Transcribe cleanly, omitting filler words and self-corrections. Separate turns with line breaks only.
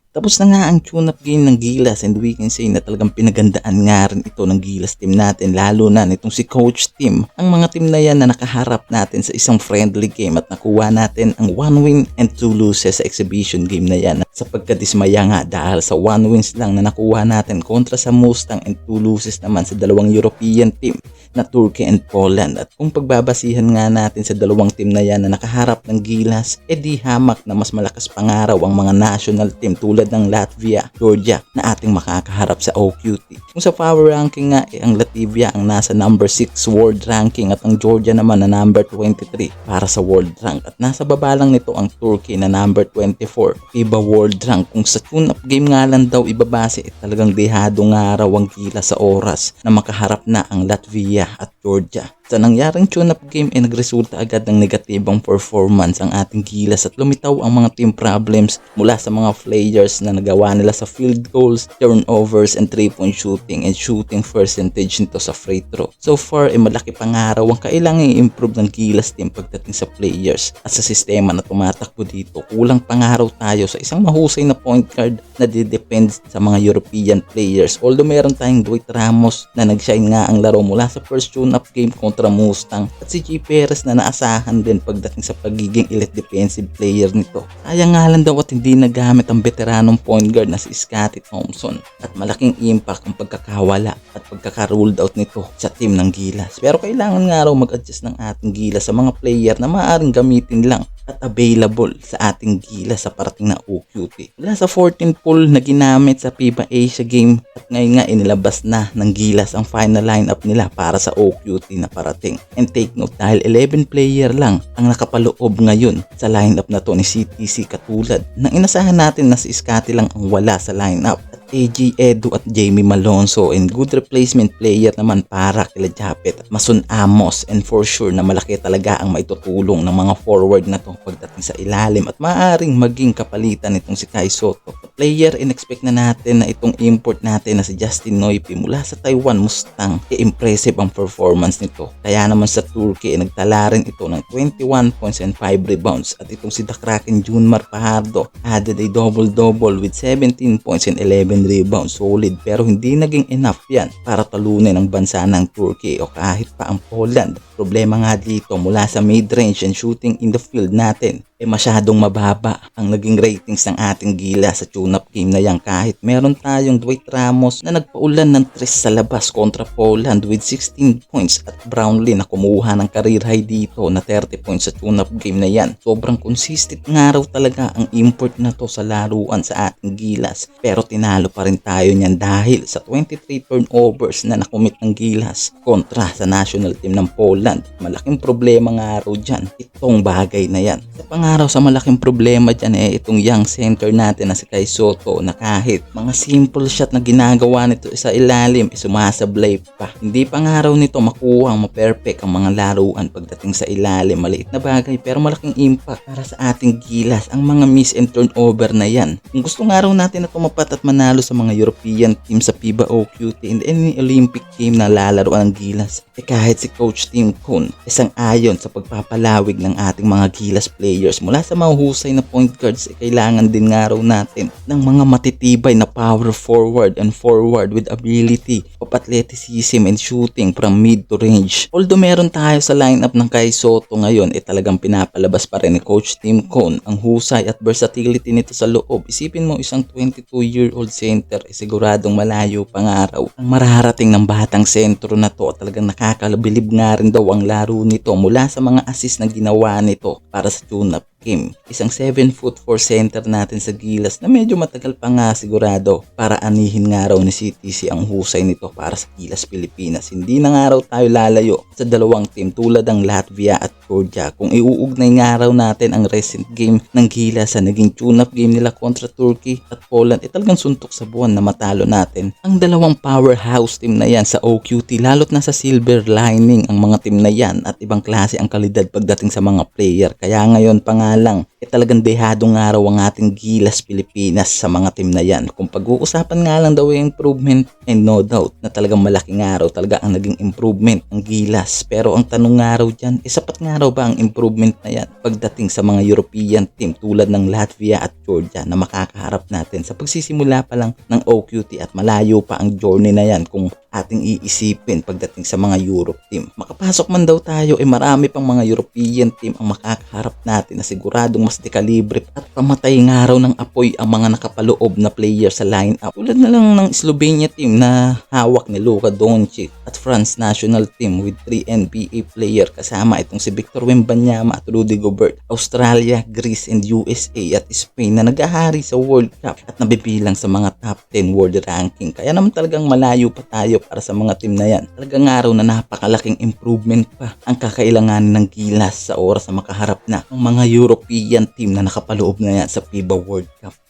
Tapos na nga ang tune-up game ng Gilas and we can say na talagang pinagandaan nga rin ito ng Gilas team natin, lalo na nitong si Coach Team. Ang mga team na yan na nakaharap natin sa isang friendly game at nakuha natin ang 1 win and 2 losses sa exhibition game na yan. Sa pagkadismaya nga dahil sa 1 wins lang na nakuha natin kontra sa Mustang and 2 losses naman sa dalawang European team na Turkey and Poland. At kung pagbabasihan nga natin sa dalawang team na yan na nakaharap ng Gilas, di hamak na mas malakas pangaraw ang mga national team tulad ng Latvia, Georgia na ating makakaharap sa OQT. Kung sa power ranking nga, ang Latvia ang nasa number 6 world ranking at ang Georgia naman na number 23 para sa world rank. At nasa baba lang nito ang Turkey na number 24 FIBA world rank. Kung sa tune-up game nga lang daw ibabase, talagang dehado nga raw ang Gilas sa oras na makaharap na ang Latvia at Georgia. Sa nangyaring tune-up game ay nagresulta agad ng negatibang performance ang ating Gilas at lumitaw ang mga team problems mula sa mga players na nagawa nila sa field goals, turnovers, and 3-point shooting and shooting percentage nito sa free throw. So far ay malaki pangaraw ang kailangang i-improve ng Gilas team pagdating sa players at sa sistema na tumatakbo dito. Kulang pangaraw tayo sa isang mahusay na point guard na didepend sa mga European players. Although meron tayong Dwight Ramos na nag-shine nga ang laro mula sa first tune-up game kontra Mustang at si G. Perez na naasahan din pagdating sa pagiging elite defensive player nito. Sayang nga lang daw at hindi nagamit ang veteranong point guard na si Scottie Thompson at malaking impact ang pagkakawala at pagkaka-ruled out nito sa team ng Gilas. Pero kailangan nga raw mag-adjust ng ating Gilas sa mga player na maaaring gamitin lang at available sa ating Gilas sa parating na OQT. Mula sa 14 pool na ginamit sa FIBA Asia game at ngayon nga inilabas na ng Gilas ang final lineup nila para sa OQT na parating. And take note dahil 11 player lang ang nakapaloob ngayon sa lineup na to ni CTC katulad nang inasahan natin na si Scottie lang ang wala sa lineup. AJ Edu at Jamie Malonzo and good replacement player naman para kila Japet at Mason Amos, and for sure na malaki talaga ang maitutulong ng mga forward na to pagdating sa ilalim at maaaring maging kapalitan nitong si Kai Sotto. Player in-expect na natin na itong import natin na si Justin Noipy mula sa Taiwan Mustang, impressive ang performance nito. Kaya naman sa Turkey nagtala rin ito ng 21 points and 5 rebounds at itong si The Kraken Junmar Fajardo added a double-double with 17 points and 11 rebounds. Solid pero hindi naging enough yan para talunin ang bansa ng Turkey o kahit pa ang Poland. Problema nga dito mula sa mid-range and shooting in the field natin masyadong mababa ang naging ratings ng ating Gilas sa tune-up game na yan kahit meron tayong Dwight Ramos na nagpaulan ng 3 sa labas kontra Poland with 16 points at Brownlee na kumuha ng career high dito na 30 points sa tune-up game na yan. Sobrang consistent nga raw talaga ang import na to sa laruan sa ating Gilas pero tinalo pa rin tayo niyan dahil sa 23 turnovers na nakomit ng Gilas kontra sa national team ng Poland. Malaking problema nga raw dyan itong bagay na yan. Sa araw sa malaking problema dyan itong young center natin na si Kai Sotto na kahit mga simple shot na ginagawa nito sa ilalim sumasablay pa. Hindi pa nga raw nito makuha ang ma-perfect ang mga laruan pagdating sa ilalim. Maliit na bagay pero malaking impact para sa ating Gilas ang mga miss and turnover na yan. Kung gusto nga raw natin na tumapat at manalo sa mga European team sa FIBA OQT and any Olympic game na lalaroan ng Gilas kahit si Coach Tim Cone isang ayon sa pagpapalawig ng ating mga Gilas players mula sa mahusay na point guards kailangan din nga raw natin ng mga matitibay na power forward and forward with ability of athleticism and shooting from mid to range. Although meron tayo sa lineup ng Kai Sotto ngayon talagang pinapalabas pa rin ni Coach Tim Cone ang husay at versatility nito sa loob. Isipin mo isang 22-year-old center siguradong malayo pang araw ang mararating ng batang sentro na to. Talagang nakakabilib nga rin daw ang laro nito mula sa mga assist na ginawa nito para sa tune-up game. Isang 7'4" center natin sa Gilas na medyo matagal pa nga sigurado para anihin nga raw ni CTC ang husay nito para sa Gilas Pilipinas. Hindi na nga raw tayo lalayo sa dalawang team tulad ng Latvia at Georgia. Kung iuugnay nga raw natin ang recent game ng Gilas sa naging tune-up game nila kontra Turkey at Poland talagang suntok sa buwan na matalo natin ang dalawang powerhouse team na yan sa OQT, lalo't nasa silver lining ang mga team na yan at ibang klase ang kalidad pagdating sa mga player. Kaya ngayon pa nga lang talagang dehado nga raw ang ating Gilas Pilipinas sa mga team na yan. Kung pag-uusapan nga lang daw yung improvement, and no doubt na talagang malaki nga raw talaga ang naging improvement ng Gilas. Pero ang tanong nga raw dyan, sapat nga araw ba ang improvement na yan pagdating sa mga European team tulad ng Latvia at Georgia na makakaharap natin sa pagsisimula pa lang ng OQT at malayo pa ang journey na yan kung ating iisipin pagdating sa mga Europe team. Makapasok man daw tayo marami pang mga European team ang makakaharap natin na siguradong mas dekalibre at pamatay nga raw ng apoy ang mga nakapaloob na player sa lineup. Tulad na lang ng Slovenia team na hawak ni Luka Doncic at France national team with 3 NBA player kasama itong si Victor Wembanyama at Rudy Gobert. Australia, Greece and USA at Spain na nag-ahari sa World Cup at nabibilang sa mga top 10 world ranking. Kaya naman talagang malayo pa tayo para sa mga team na yan. Talagang araw na napakalaking improvement pa ang kakailanganin ng Gilas sa oras na makaharap na ang mga European team na nakapaloob na yan sa FIBA World Cup.